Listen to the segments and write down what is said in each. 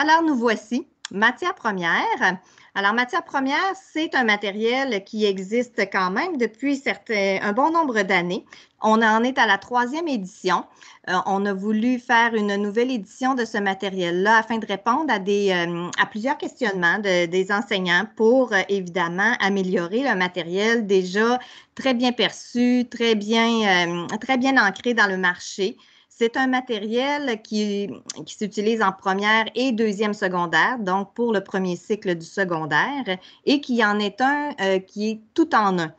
Alors, nous voici. Matière première. Alors, matière première, c'est un matériel qui existe quand même depuis un bon nombre d'années. On en est à la 3e édition. On a voulu faire une nouvelle édition de ce matériel-là afin de répondre à plusieurs questionnements des enseignants pour, évidemment, améliorer le matériel déjà très bien perçu, très bien ancré dans le marché. C'est un matériel qui s'utilise en première et deuxième secondaire, donc pour le premier cycle du secondaire, et qui en est un qui est tout en un.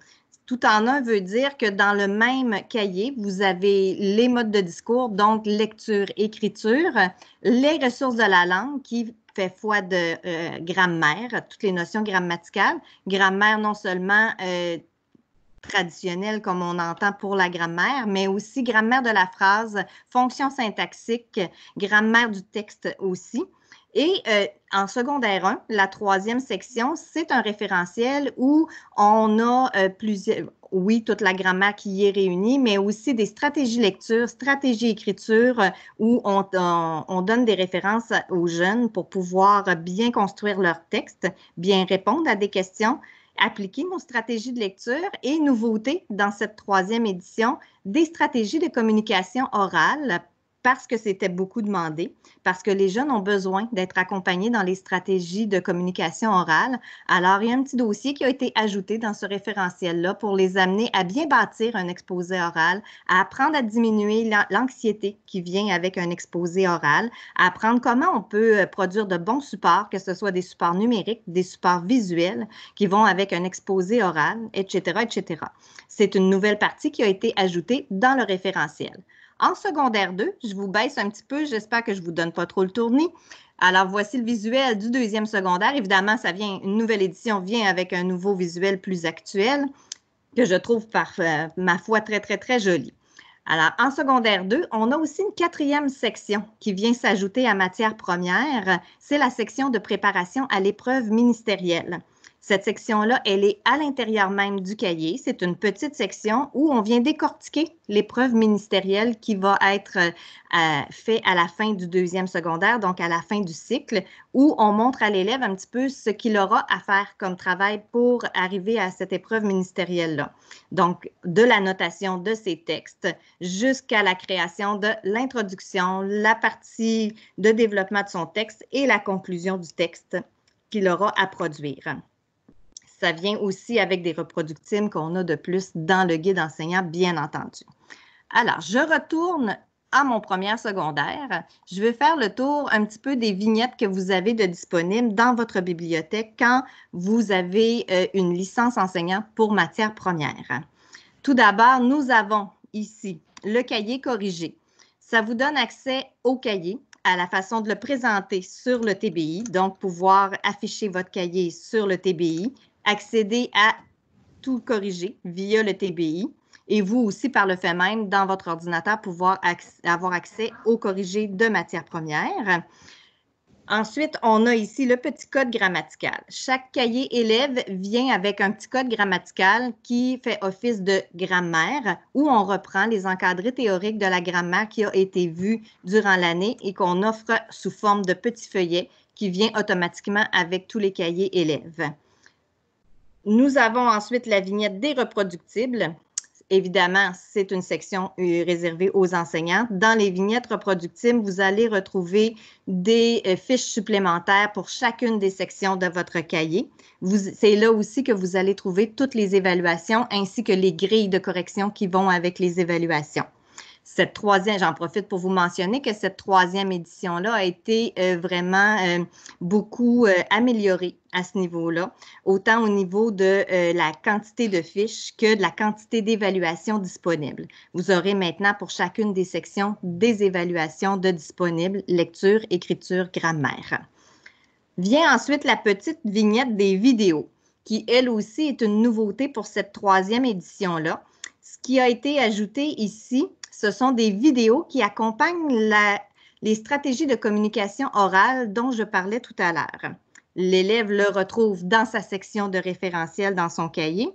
Tout en un veut dire que dans le même cahier, vous avez les modes de discours, donc lecture, écriture, les ressources de la langue qui fait foi de grammaire, toutes les notions grammaticales. Grammaire non seulement traditionnelle comme on entend pour la grammaire, mais aussi grammaire de la phrase, fonction syntaxique, grammaire du texte aussi. Et en secondaire 1, la 3e section, c'est un référentiel où on a oui, toute la grammaire qui y est réunie, mais aussi des stratégies lecture, stratégies écriture, où on donne des références aux jeunes pour pouvoir bien construire leur texte, bien répondre à des questions, appliquer nos stratégies de lecture et nouveauté dans cette 3e édition, des stratégies de communication orale parce que c'était beaucoup demandé, parce que les jeunes ont besoin d'être accompagnés dans les stratégies de communication orale. Alors, il y a un petit dossier qui a été ajouté dans ce référentiel-là pour les amener à bien bâtir un exposé oral, à apprendre à diminuer l'anxiété qui vient avec un exposé oral, à apprendre comment on peut produire de bons supports, que ce soit des supports numériques, des supports visuels qui vont avec un exposé oral, etc., etc. C'est une nouvelle partie qui a été ajoutée dans le référentiel. En secondaire 2, je vous baisse un petit peu, j'espère que je ne vous donne pas trop le tournis. Alors, voici le visuel du 2e secondaire. Évidemment, une nouvelle édition vient avec un nouveau visuel plus actuel que je trouve par ma foi très, très, très joli. Alors, en secondaire 2, on a aussi une 4e section qui vient s'ajouter à matière première. C'est la section de préparation à l'épreuve ministérielle. Cette section-là, elle est à l'intérieur même du cahier. C'est une petite section où on vient décortiquer l'épreuve ministérielle qui va être faite à la fin du 2e secondaire, donc à la fin du cycle, où on montre à l'élève un petit peu ce qu'il aura à faire comme travail pour arriver à cette épreuve ministérielle-là. Donc, de la notation de ses textes jusqu'à la création de l'introduction, la partie de développement de son texte et la conclusion du texte qu'il aura à produire. Ça vient aussi avec des reproductibles qu'on a de plus dans le guide enseignant, bien entendu. Alors, je retourne à mon première secondaire. Je vais faire le tour un petit peu des vignettes que vous avez de disponibles dans votre bibliothèque quand vous avez une licence enseignant pour matière première. Tout d'abord, nous avons ici le cahier corrigé. Ça vous donne accès au cahier, à la façon de le présenter sur le TBI, donc pouvoir afficher votre cahier sur le TBI, accéder à tout corriger via le TBI et vous aussi, par le fait même, dans votre ordinateur, pouvoir avoir accès au corrigé de matière première. Ensuite, on a ici le petit code grammatical. Chaque cahier élève vient avec un petit code grammatical qui fait office de grammaire où on reprend les encadrés théoriques de la grammaire qui a été vue durant l'année et qu'on offre sous forme de petits feuillets qui vient automatiquement avec tous les cahiers élèves. Nous avons ensuite la vignette des reproductibles. Évidemment, c'est une section réservée aux enseignants. Dans les vignettes reproductibles, vous allez retrouver des fiches supplémentaires pour chacune des sections de votre cahier. C'est là aussi que vous allez trouver toutes les évaluations ainsi que les grilles de correction qui vont avec les évaluations. Cette 3e, j'en profite pour vous mentionner que cette 3e édition-là a été vraiment beaucoup améliorée à ce niveau-là, autant au niveau de la quantité de fiches que de la quantité d'évaluations disponibles. Vous aurez maintenant pour chacune des sections des évaluations de disponibles, lecture, écriture, grammaire. Vient ensuite la petite vignette des vidéos, qui elle aussi est une nouveauté pour cette 3e édition-là. Ce qui a été ajouté ici, ce sont des vidéos qui accompagnent les stratégies de communication orale dont je parlais tout à l'heure. L'élève le retrouve dans sa section de référentiel dans son cahier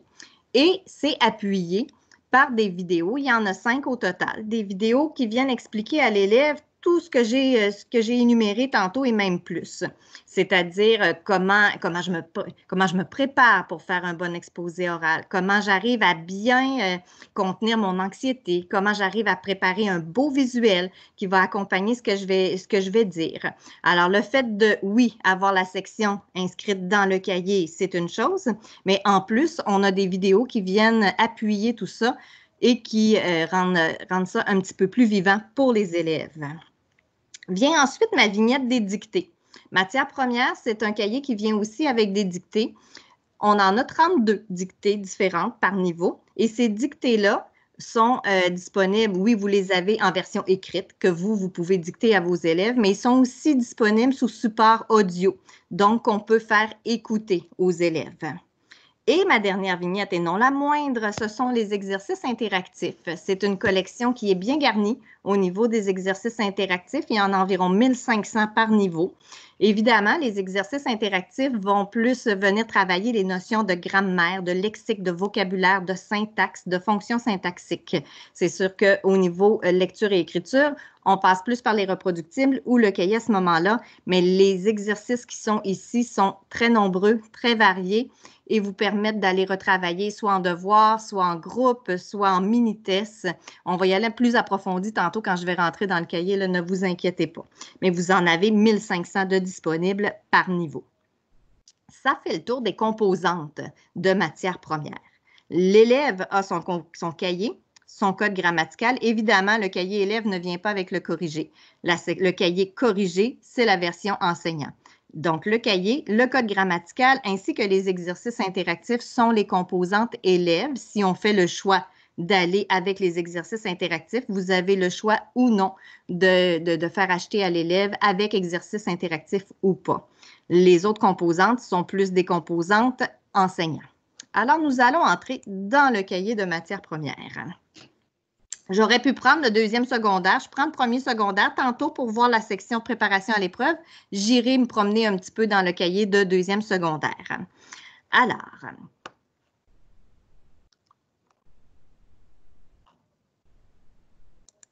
et c'est appuyé par des vidéos. Il y en a 5 au total. Des vidéos qui viennent expliquer à l'élève tout ce que j'ai énuméré tantôt et même plus. C'est-à-dire comment je me prépare pour faire un bon exposé oral, comment j'arrive à bien contenir mon anxiété, comment j'arrive à préparer un beau visuel qui va accompagner ce que je vais dire. Alors, le fait de, oui, avoir la section inscrite dans le cahier, c'est une chose, mais en plus, on a des vidéos qui viennent appuyer tout ça et qui rendent ça un petit peu plus vivant pour les élèves. Vient ensuite ma vignette des dictées. Matière première, c'est un cahier qui vient aussi avec des dictées. On en a 32 dictées différentes par niveau et ces dictées-là sont disponibles, oui, vous les avez en version écrite que vous pouvez dicter à vos élèves, mais ils sont aussi disponibles sous support audio, donc on peut faire écouter aux élèves. Et ma dernière vignette, et non la moindre, ce sont les exercices interactifs. C'est une collection qui est bien garnie au niveau des exercices interactifs. Il y en a environ 1500 par niveau. Évidemment, les exercices interactifs vont plus venir travailler les notions de grammaire, de lexique, de vocabulaire, de syntaxe, de fonctions syntaxiques. C'est sûr qu'au niveau lecture et écriture, on passe plus par les reproductibles ou le cahier à ce moment-là, mais les exercices qui sont ici sont très nombreux, très variés et vous permettent d'aller retravailler soit en devoir, soit en groupe, soit en mini-tests. On va y aller plus approfondi tantôt quand je vais rentrer dans le cahier, là, ne vous inquiétez pas. Mais vous en avez 1500 de disponibles par niveau. Ça fait le tour des composantes de matière première. L'élève a son cahier, son code grammatical. Évidemment, le cahier élève ne vient pas avec le corrigé. Le cahier corrigé, c'est la version enseignant. Donc, le cahier, le code grammatical ainsi que les exercices interactifs sont les composantes élèves. Si on fait le choix d'aller avec les exercices interactifs, vous avez le choix ou non de faire acheter à l'élève avec exercice interactif ou pas. Les autres composantes sont plus des composantes enseignants. Alors, nous allons entrer dans le cahier de matière première. J'aurais pu prendre le deuxième secondaire. Je prends le premier secondaire tantôt pour voir la section préparation à l'épreuve. J'irai me promener un petit peu dans le cahier de deuxième secondaire. Alors,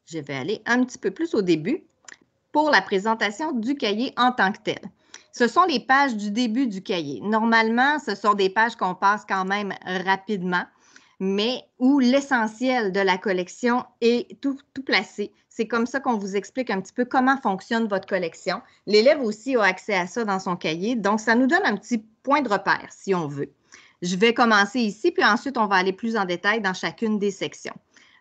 je vais aller un petit peu plus au début pour la présentation du cahier en tant que tel. Ce sont les pages du début du cahier. Normalement, ce sont des pages qu'on passe quand même rapidement, mais où l'essentiel de la collection est tout placé. C'est comme ça qu'on vous explique un petit peu comment fonctionne votre collection. L'élève aussi a accès à ça dans son cahier, donc ça nous donne un petit point de repère, si on veut. Je vais commencer ici, puis ensuite, on va aller plus en détail dans chacune des sections.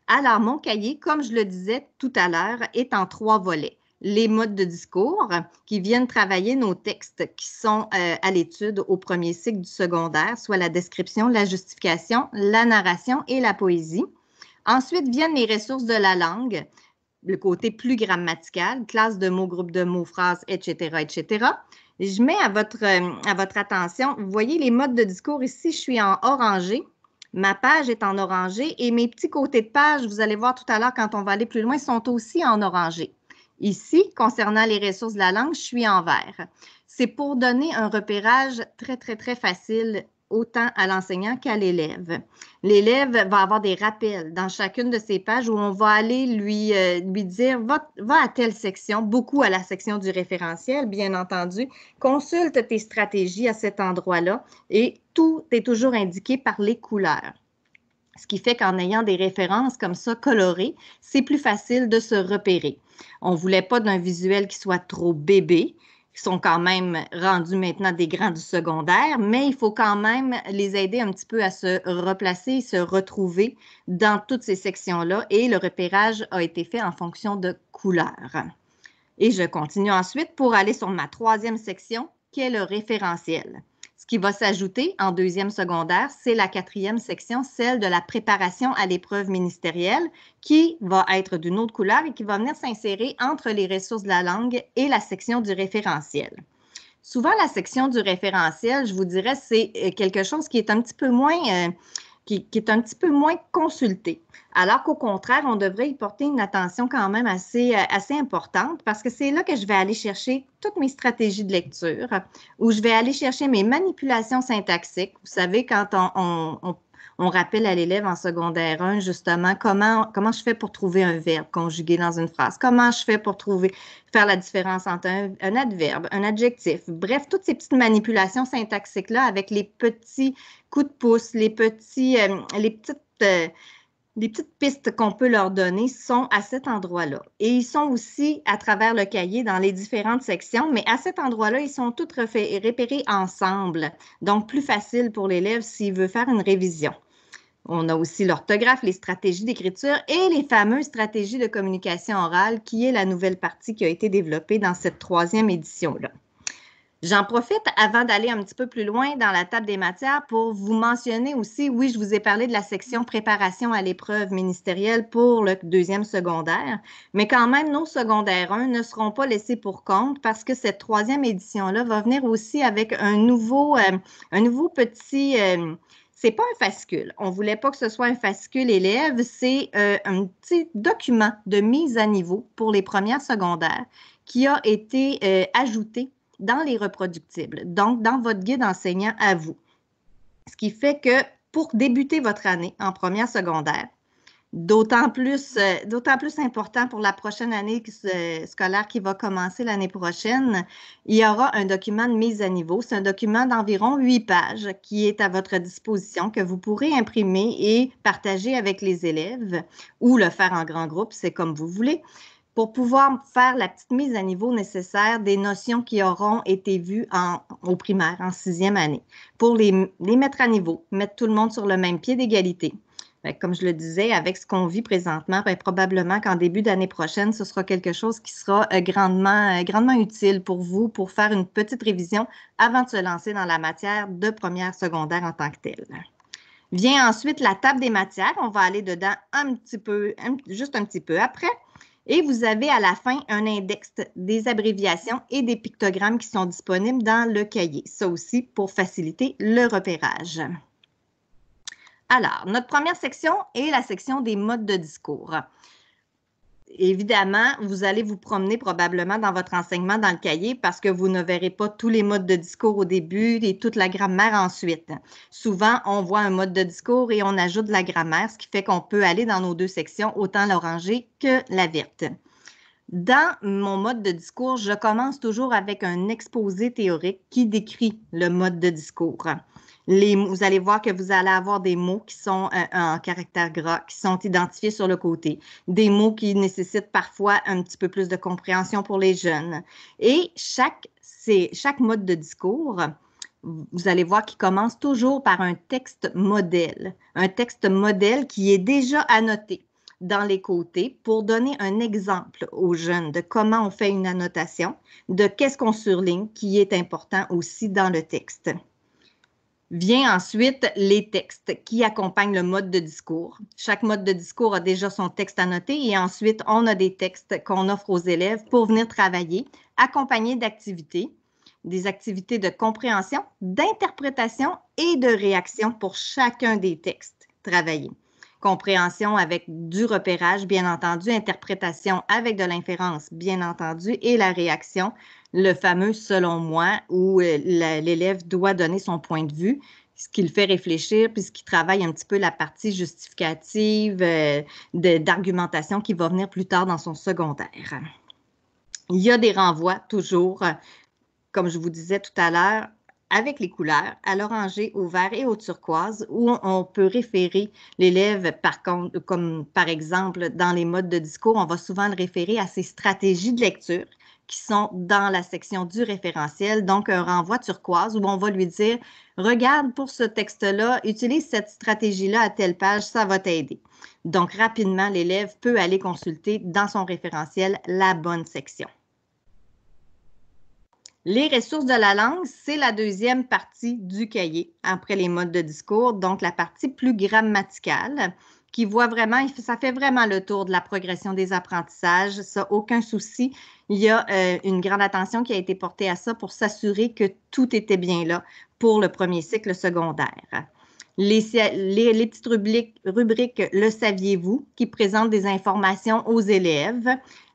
Alors, mon cahier, comme je le disais tout à l'heure, est en 3 volets. Les modes de discours qui viennent travailler nos textes qui sont à l'étude au premier cycle du secondaire, soit la description, la justification, la narration et la poésie. Ensuite viennent les ressources de la langue, le côté plus grammatical, classe de mots, groupe de mots, phrases, etc., etc. Je mets à votre attention, vous voyez les modes de discours ici, je suis en orangé. Ma page est en orangé et mes petits côtés de page, vous allez voir tout à l'heure quand on va aller plus loin, sont aussi en orangé. Ici, concernant les ressources de la langue, je suis en vert. C'est pour donner un repérage très, très, très facile autant à l'enseignant qu'à l'élève. L'élève va avoir des rappels dans chacune de ces pages où on va aller lui dire va à telle section, beaucoup à la section du référentiel, bien entendu. Consulte tes stratégies à cet endroit-là et tout est toujours indiqué par les couleurs. Ce qui fait qu'en ayant des références comme ça colorées, c'est plus facile de se repérer. On ne voulait pas d'un visuel qui soit trop bébé. Ils sont quand même rendus maintenant des grands du secondaire, mais il faut quand même les aider un petit peu à se replacer, se retrouver dans toutes ces sections-là. Et le repérage a été fait en fonction de couleurs. Et je continue ensuite pour aller sur ma 3e section, qui est le référentiel. Ce qui va s'ajouter en 2e secondaire, c'est la 4e section, celle de la préparation à l'épreuve ministérielle, qui va être d'une autre couleur et qui va venir s'insérer entre les ressources de la langue et la section du référentiel. Souvent, la section du référentiel, je vous dirais, c'est quelque chose qui est un petit peu moins... qui est un petit peu moins consulté. Alors qu'au contraire, on devrait y porter une attention quand même assez importante parce que c'est là que je vais aller chercher toutes mes stratégies de lecture, où je vais aller chercher mes manipulations syntaxiques. Vous savez, quand on rappelle à l'élève en secondaire 1, justement, comment je fais pour trouver un verbe conjugué dans une phrase, comment je fais pour faire la différence entre un adverbe, un adjectif. Bref, toutes ces petites manipulations syntaxiques-là avec les petits coups de pouce, les petites pistes qu'on peut leur donner sont à cet endroit-là. Et ils sont aussi à travers le cahier dans les différentes sections, mais à cet endroit-là, ils sont tous repérés ensemble. Donc, plus facile pour l'élève s'il veut faire une révision. On a aussi l'orthographe, les stratégies d'écriture et les fameuses stratégies de communication orale, qui est la nouvelle partie qui a été développée dans cette 3e édition-là. J'en profite avant d'aller un petit peu plus loin dans la table des matières pour vous mentionner aussi, oui, je vous ai parlé de la section préparation à l'épreuve ministérielle pour le 2e secondaire, mais quand même, nos secondaires 1 ne seront pas laissés pour compte parce que cette 3e édition-là va venir aussi avec un nouveau petit... c'est pas un fascicule. On ne voulait pas que ce soit un fascicule élève, c'est un petit document de mise à niveau pour les premières secondaires qui a été ajouté dans les reproductibles, donc dans votre guide enseignant à vous. Ce qui fait que pour débuter votre année en première secondaire, d'autant plus important pour la prochaine année scolaire qui va commencer l'année prochaine, il y aura un document de mise à niveau. C'est un document d'environ 8 pages qui est à votre disposition, que vous pourrez imprimer et partager avec les élèves ou le faire en grand groupe, c'est comme vous voulez, pour pouvoir faire la petite mise à niveau nécessaire des notions qui auront été vues au primaire, en 6e année, pour les mettre à niveau, mettre tout le monde sur le même pied d'égalité. Comme je le disais, avec ce qu'on vit présentement, probablement qu'en début d'année prochaine, ce sera quelque chose qui sera grandement utile pour vous pour faire une petite révision avant de se lancer dans la matière de première secondaire en tant que telle. Vient ensuite la table des matières. On va aller dedans juste un petit peu après. Et vous avez à la fin un index des abréviations et des pictogrammes qui sont disponibles dans le cahier. Ça aussi pour faciliter le repérage. Alors, notre première section est la section des modes de discours. Évidemment, vous allez vous promener probablement dans votre enseignement dans le cahier parce que vous ne verrez pas tous les modes de discours au début et toute la grammaire ensuite. Souvent, on voit un mode de discours et on ajoute de la grammaire, ce qui fait qu'on peut aller dans nos 2 sections, autant l'orangée que la verte. Dans mon mode de discours, je commence toujours avec un exposé théorique qui décrit le mode de discours. Vous allez voir que vous allez avoir des mots qui sont en caractère gras, qui sont identifiés sur le côté, des mots qui nécessitent parfois un petit peu plus de compréhension pour les jeunes. Et chaque mode de discours, vous allez voir qu'il commence toujours par un texte modèle qui est déjà annoté dans les côtés pour donner un exemple aux jeunes de comment on fait une annotation, de qu'est-ce qu'on surligne qui est important aussi dans le texte. Vient ensuite les textes qui accompagnent le mode de discours. Chaque mode de discours a déjà son texte annoté et ensuite, on a des textes qu'on offre aux élèves pour venir travailler, accompagnés d'activités, des activités de compréhension, d'interprétation et de réaction pour chacun des textes travaillés. Compréhension avec du repérage, bien entendu, interprétation avec de l'inférence, bien entendu, et la réaction, le fameux « selon moi » où l'élève doit donner son point de vue, ce qui le fait réfléchir, puis ce qui travaille un petit peu la partie justificative d'argumentation qui va venir plus tard dans son secondaire. Il y a des renvois toujours, comme je vous disais tout à l'heure, avec les couleurs, à l'orangé, au vert et au turquoise, où on peut référer l'élève, comme par exemple dans les modes de discours, on va souvent le référer à ses stratégies de lecture qui sont dans la section du référentiel, donc un renvoi turquoise où on va lui dire « Regarde pour ce texte-là, utilise cette stratégie-là à telle page, ça va t'aider. » Donc rapidement, l'élève peut aller consulter dans son référentiel la bonne section. Les ressources de la langue, c'est la 2e partie du cahier après les modes de discours, donc la partie plus grammaticale qui voit vraiment, ça fait vraiment le tour de la progression des apprentissages, ça, aucun souci. Il y a une grande attention qui a été portée à ça pour s'assurer que tout était bien là pour le premier cycle secondaire. Les petites rubriques « Le saviez-vous » qui présentent des informations aux élèves.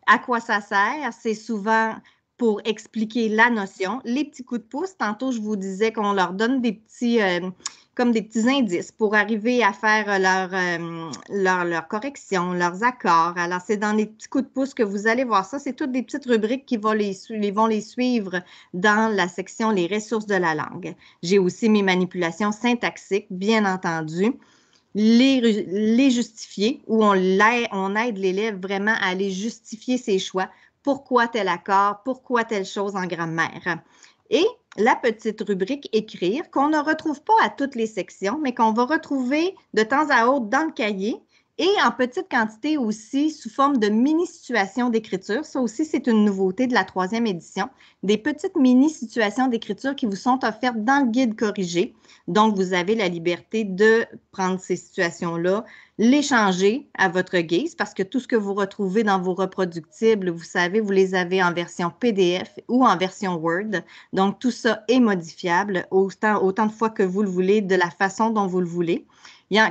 À quoi ça sert? C'est souvent pour expliquer la notion. Les petits coups de pouce, tantôt je vous disais qu'on leur donne des petits, comme des petits indices pour arriver à faire leur correction, leurs accords. Alors, c'est dans les petits coups de pouce que vous allez voir ça. C'est toutes des petites rubriques qui vont les suivre dans la section Les ressources de la langue. J'ai aussi mes manipulations syntaxiques, bien entendu. Les justifier, où on aide l'élève vraiment à aller justifier ses choix. Pourquoi tel accord? Pourquoi telle chose en grammaire? Et la petite rubrique écrire qu'on ne retrouve pas à toutes les sections, mais qu'on va retrouver de temps à autre dans le cahier et en petite quantité aussi sous forme de mini-situations d'écriture. Ça aussi, c'est une nouveauté de la 3e édition. Des petites mini-situations d'écriture qui vous sont offertes dans le guide corrigé. Donc, vous avez la liberté de prendre ces situations-là, les changer à votre guise parce que tout ce que vous retrouvez dans vos reproductibles, vous savez, vous les avez en version PDF ou en version Word. Donc, tout ça est modifiable autant de fois que vous le voulez, de la façon dont vous le voulez.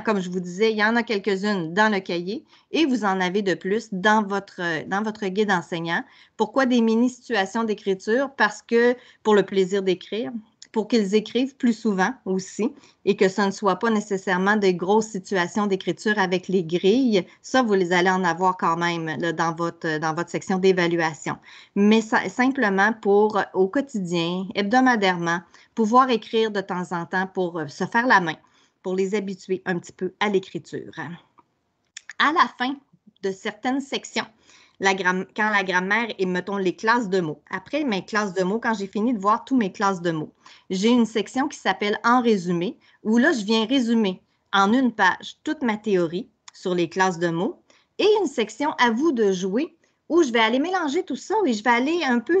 Comme je vous disais, il y en a quelques-unes dans le cahier et vous en avez de plus dans votre guide enseignant. Pourquoi des mini-situations d'écriture? Parce que pour le plaisir d'écrire, pour qu'ils écrivent plus souvent aussi et que ce ne soit pas nécessairement des grosses situations d'écriture avec les grilles. Ça, vous les allez en avoir quand même là, dans votre section d'évaluation. Mais simplement pour, au quotidien, hebdomadairement, pouvoir écrire de temps en temps pour se faire la main, pour les habituer un petit peu à l'écriture. À la fin de certaines sections, quand la grammaire et, mettons, les classes de mots. Après mes classes de mots, quand j'ai fini de voir tous mes classes de mots, j'ai une section qui s'appelle « En résumé » où là, je viens résumer en une page toute ma théorie sur les classes de mots et une section « À vous de jouer » où je vais aller mélanger tout ça et je vais aller un peu...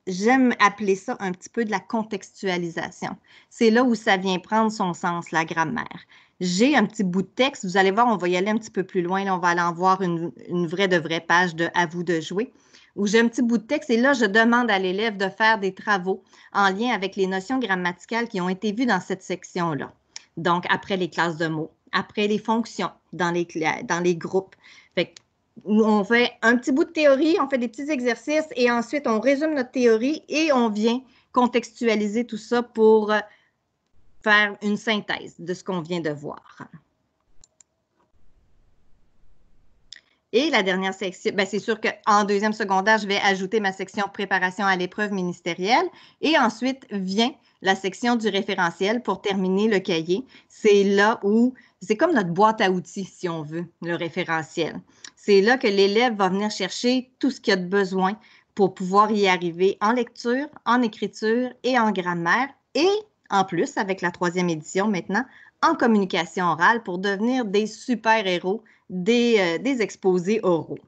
J'aime appeler ça un petit peu de la contextualisation. C'est là où ça vient prendre son sens, la grammaire. J'ai un petit bout de texte. Vous allez voir, on va y aller un petit peu plus loin. Là, on va aller en voir une vraie page de « À vous de jouer » où j'ai un petit bout de texte et là, je demande à l'élève de faire des travaux en lien avec les notions grammaticales qui ont été vues dans cette section-là. Donc, après les classes de mots, après les fonctions dans les groupes. Fait que, où on fait un petit bout de théorie, on fait des petits exercices et ensuite on résume notre théorie et on vient contextualiser tout ça pour faire une synthèse de ce qu'on vient de voir. Et la dernière section, c'est sûr qu'en 2e secondaire, je vais ajouter ma section préparation à l'épreuve ministérielle et ensuite vient la section du référentiel pour terminer le cahier. C'est là où, c'est comme notre boîte à outils, si on veut, le référentiel. C'est là que l'élève va venir chercher tout ce qu'il a de besoin pour pouvoir y arriver en lecture, en écriture et en grammaire et en plus, avec la 3e édition maintenant, en communication orale pour devenir des super-héros des exposés oraux.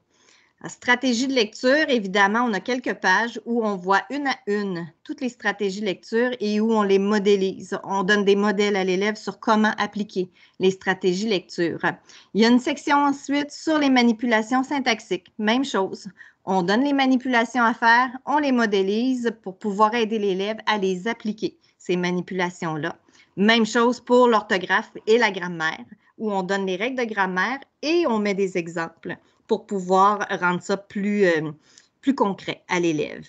La stratégie de lecture, évidemment, on a quelques pages où on voit une à une toutes les stratégies de lecture et où on les modélise. On donne des modèles à l'élève sur comment appliquer les stratégies de lecture. Il y a une section ensuite sur les manipulations syntaxiques. Même chose. On donne les manipulations à faire, on les modélise pour pouvoir aider l'élève à les appliquer, ces manipulations-là. Même chose pour l'orthographe et la grammaire, où on donne les règles de grammaire et on met des exemples pour pouvoir rendre ça plus concret à l'élève.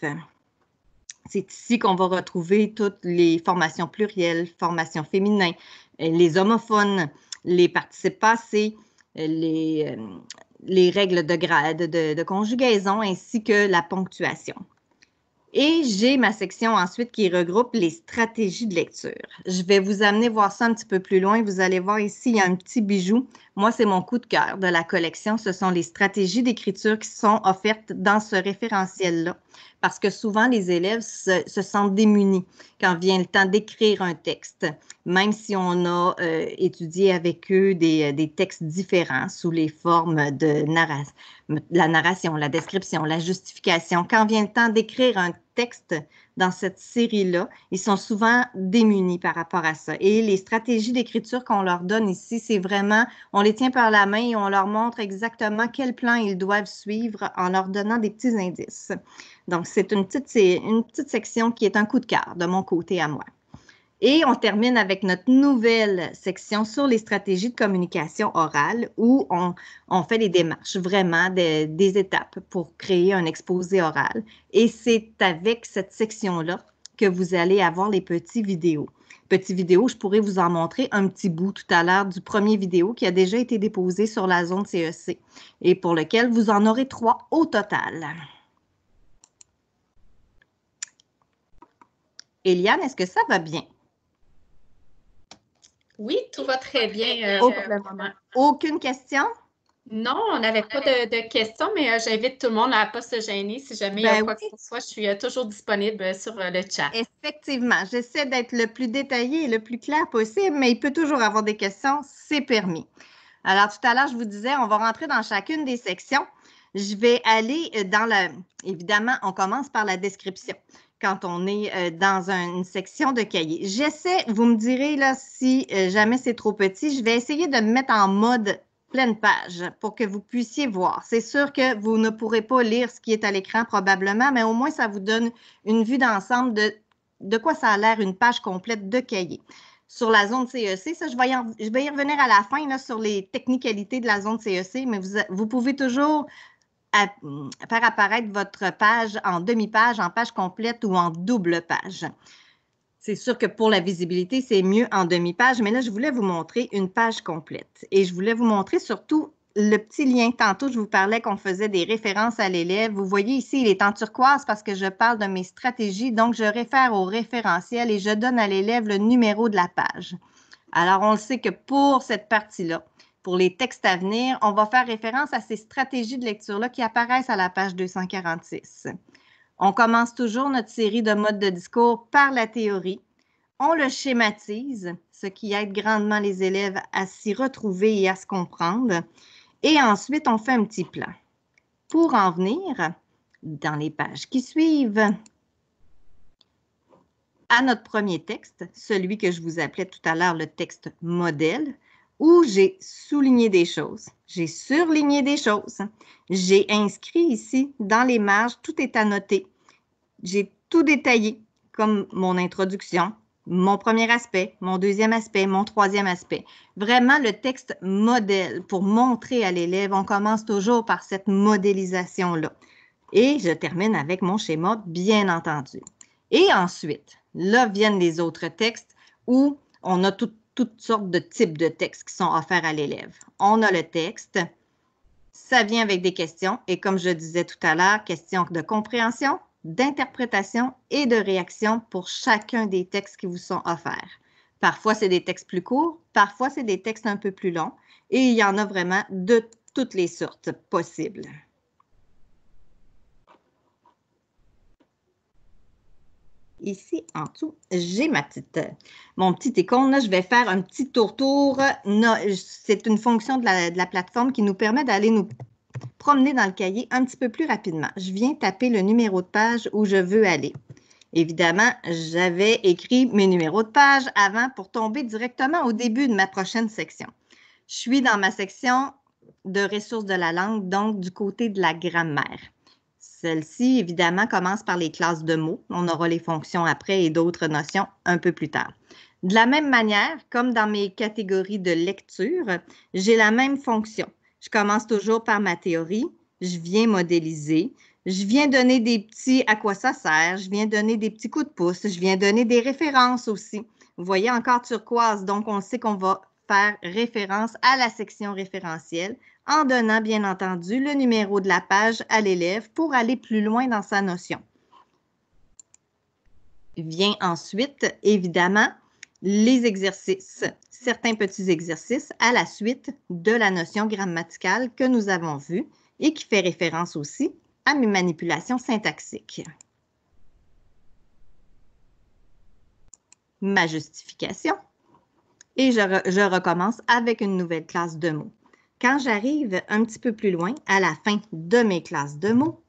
C'est ici qu'on va retrouver toutes les formations plurielles, formations féminines, les homophones, les participes passés, les règles de conjugaison ainsi que la ponctuation. Et j'ai ma section ensuite qui regroupe les stratégies de lecture. Je vais vous amener voir ça un petit peu plus loin. Vous allez voir ici, il y a un petit bijou. Moi, c'est mon coup de cœur de la collection. Ce sont les stratégies d'écriture qui sont offertes dans ce référentiel-là. Parce que souvent, les élèves se sentent démunis quand vient le temps d'écrire un texte, même si on a étudié avec eux des textes différents sous les formes de la narration, la description, la justification. Quand vient le temps d'écrire un texte dans cette série-là, ils sont souvent démunis par rapport à ça. Et les stratégies d'écriture qu'on leur donne ici, c'est vraiment, on les tient par la main et on leur montre exactement quel plan ils doivent suivre en leur donnant des petits indices. Donc, c'est une petite section qui est un coup de cœur de mon côté à moi. Et on termine avec notre nouvelle section sur les stratégies de communication orale où on fait les démarches, vraiment des étapes pour créer un exposé oral. Et c'est avec cette section-là que vous allez avoir les petits vidéos. Petits vidéos, je pourrais vous en montrer un petit bout tout à l'heure du premier vidéo qui a déjà été déposé sur la zone CEC et pour lequel vous en aurez 3 au total. Eliane, est-ce que ça va bien? Oui, tout va très bien pour le moment. Aucune question? Non, on n'avait pas de questions, mais j'invite tout le monde à ne pas se gêner. Si jamais il y a quoi que ce soit, je suis toujours disponible sur le chat. Effectivement, j'essaie d'être le plus détaillé et le plus clair possible, mais il peut toujours avoir des questions, c'est permis. Alors, tout à l'heure, je vous disais, on va rentrer dans chacune des sections. Je vais aller dans évidemment, on commence par la description quand on est dans une section de cahier. J'essaie, vous me direz là, si jamais c'est trop petit, je vais essayer de me mettre en mode pleine page pour que vous puissiez voir. C'est sûr que vous ne pourrez pas lire ce qui est à l'écran probablement, mais au moins, ça vous donne une vue d'ensemble de quoi ça a l'air une page complète de cahier. Sur la zone CEC, ça, je vais y revenir à la fin là, sur les technicalités de la zone CEC, mais vous pouvez toujours faire apparaître votre page en demi-page, en page complète ou en double page. C'est sûr que pour la visibilité, c'est mieux en demi-page, mais là, je voulais vous montrer une page complète. Et je voulais vous montrer surtout le petit lien. Tantôt, je vous parlais qu'on faisait des références à l'élève. Vous voyez ici, il est en turquoise parce que je parle de mes stratégies. Donc, je réfère au référentiel et je donne à l'élève le numéro de la page. Alors, on le sait que pour cette partie-là, pour les textes à venir, on va faire référence à ces stratégies de lecture-là qui apparaissent à la page 246. On commence toujours notre série de modes de discours par la théorie. On le schématise, ce qui aide grandement les élèves à s'y retrouver et à se comprendre. Et ensuite, on fait un petit plan. Pour en venir, dans les pages qui suivent, à notre premier texte, celui que je vous appelais tout à l'heure le texte modèle, où j'ai souligné des choses, j'ai surligné des choses, j'ai inscrit ici dans les marges, tout est annoté. J'ai tout détaillé, comme mon introduction, mon premier aspect, mon deuxième aspect, mon troisième aspect. Vraiment le texte modèle pour montrer à l'élève, on commence toujours par cette modélisation-là. Et je termine avec mon schéma, bien entendu. Et ensuite, là viennent les autres textes où on a toutes sortes de types de textes qui sont offerts à l'élève. On a le texte, ça vient avec des questions et comme je disais tout à l'heure, questions de compréhension, d'interprétation et de réaction pour chacun des textes qui vous sont offerts. Parfois, c'est des textes plus courts, parfois, c'est des textes un peu plus longs et il y en a vraiment de toutes les sortes possibles. Ici, en dessous, j'ai mon petit icône. Là, je vais faire un petit tour. C'est une fonction de la plateforme qui nous permet d'aller nous promener dans le cahier un petit peu plus rapidement. Je viens taper le numéro de page où je veux aller. Évidemment, j'avais écrit mes numéros de page avant pour tomber directement au début de ma prochaine section. Je suis dans ma section de ressources de la langue, donc du côté de la grammaire. Celle-ci, évidemment, commence par les classes de mots. On aura les fonctions après et d'autres notions un peu plus tard. De la même manière, comme dans mes catégories de lecture, j'ai la même fonction. Je commence toujours par ma théorie, je viens modéliser, je viens donner des petits à quoi ça sert, je viens donner des petits coups de pouce, je viens donner des références aussi. Vous voyez encore turquoise, donc on sait qu'on va faire référence à la section référentielle en donnant bien entendu le numéro de la page à l'élève pour aller plus loin dans sa notion. Vient ensuite, évidemment, les exercices, certains petits exercices à la suite de la notion grammaticale que nous avons vue et qui fait référence aussi à mes manipulations syntaxiques. Ma justification. Et je recommence avec une nouvelle classe de mots. Quand j'arrive un petit peu plus loin, à la fin de mes classes de mots,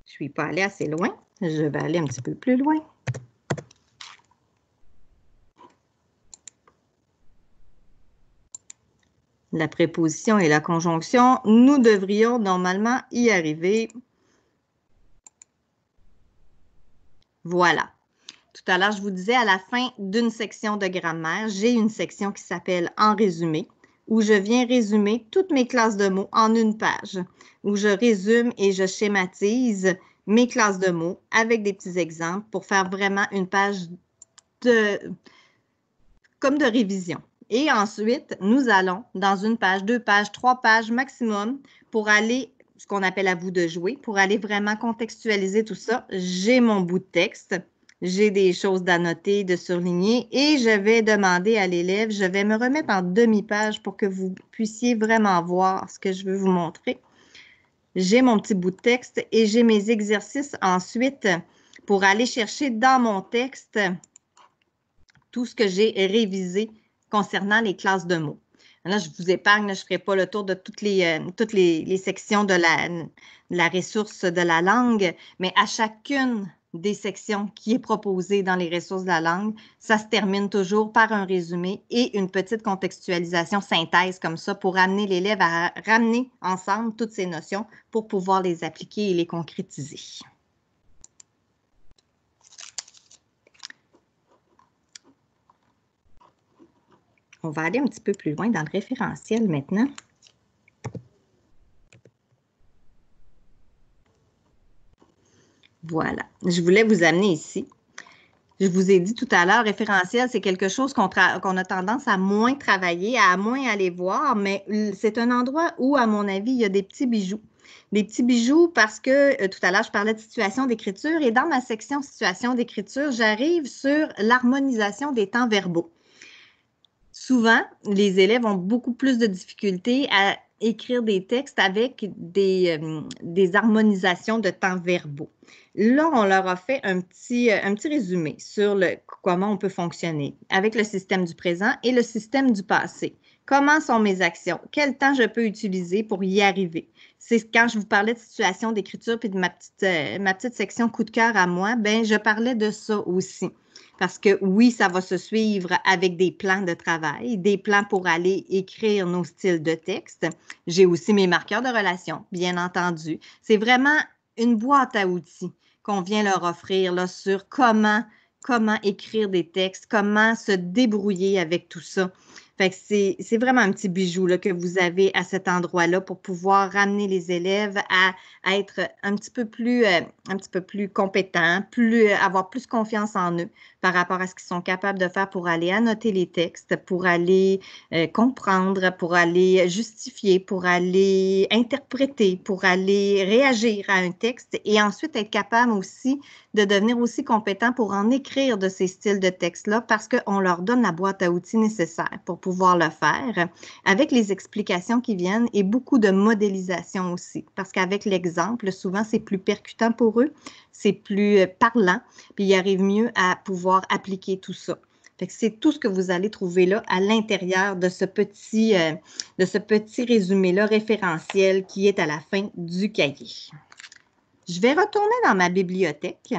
je ne suis pas allée assez loin, je vais aller un petit peu plus loin. La préposition et la conjonction, nous devrions normalement y arriver. Voilà. Tout à l'heure, je vous disais, à la fin d'une section de grammaire, j'ai une section qui s'appelle « En résumé » où je viens résumer toutes mes classes de mots en une page, où je résume et je schématise mes classes de mots avec des petits exemples pour faire vraiment une page comme de révision. Et ensuite, nous allons dans une page, 2 pages, 3 pages maximum pour aller, ce qu'on appelle à vous de jouer, pour aller vraiment contextualiser tout ça. J'ai mon bout de texte, j'ai des choses d'annoter, de surligner et je vais demander à l'élève, je vais me remettre en demi-page pour que vous puissiez vraiment voir ce que je veux vous montrer. J'ai mon petit bout de texte et j'ai mes exercices ensuite pour aller chercher dans mon texte tout ce que j'ai révisé concernant les classes de mots. Là, je vous épargne, je ne ferai pas le tour de toutes les sections de la ressource de la langue, mais à chacune des sections qui est proposée dans les ressources de la langue, ça se termine toujours par un résumé et une petite contextualisation, synthèse comme ça, pour amener l'élève à ramener ensemble toutes ces notions pour pouvoir les appliquer et les concrétiser. On va aller un petit peu plus loin dans le référentiel maintenant. Voilà, je voulais vous amener ici. Je vous ai dit tout à l'heure, référentiel, c'est quelque chose qu'on a tendance à moins travailler, à moins aller voir, mais c'est un endroit où, à mon avis, il y a des petits bijoux. Des petits bijoux parce que tout à l'heure, je parlais de situation d'écriture et dans ma section situation d'écriture, j'arrive sur l'harmonisation des temps verbaux. Souvent, les élèves ont beaucoup plus de difficultés à écrire des textes avec des harmonisations de temps verbaux. Là, on leur a fait un petit résumé sur comment on peut fonctionner avec le système du présent et le système du passé. Comment sont mes actions? Quel temps je peux utiliser pour y arriver? C'est quand je vous parlais de situation d'écriture puis de ma petite section coup de cœur à moi, ben je parlais de ça aussi. Parce que oui, ça va se suivre avec des plans de travail, des plans pour aller écrire nos styles de texte. J'ai aussi mes marqueurs de relation, bien entendu. C'est vraiment une boîte à outils qu'on vient leur offrir là, sur comment écrire des textes, comment se débrouiller avec tout ça. Fait que c'est vraiment un petit bijou là, que vous avez à cet endroit-là pour pouvoir ramener les élèves à être un petit peu plus compétents, avoir plus confiance en eux par rapport à ce qu'ils sont capables de faire pour aller annoter les textes, pour aller comprendre, pour aller justifier, pour aller interpréter, pour aller réagir à un texte et ensuite être capable aussi de devenir aussi compétent pour en écrire de ces styles de texte-là parce qu'on leur donne la boîte à outils nécessaire pour pouvoir le faire avec les explications qui viennent et beaucoup de modélisation aussi parce qu'avec l'exemple, souvent, c'est plus percutant pour eux, c'est plus parlant, puis ils arrivent mieux à pouvoir appliquer tout ça. Fait que c'est tout ce que vous allez trouver là à l'intérieur de ce petit résumé-là référentiel qui est à la fin du cahier. Je vais retourner dans ma bibliothèque.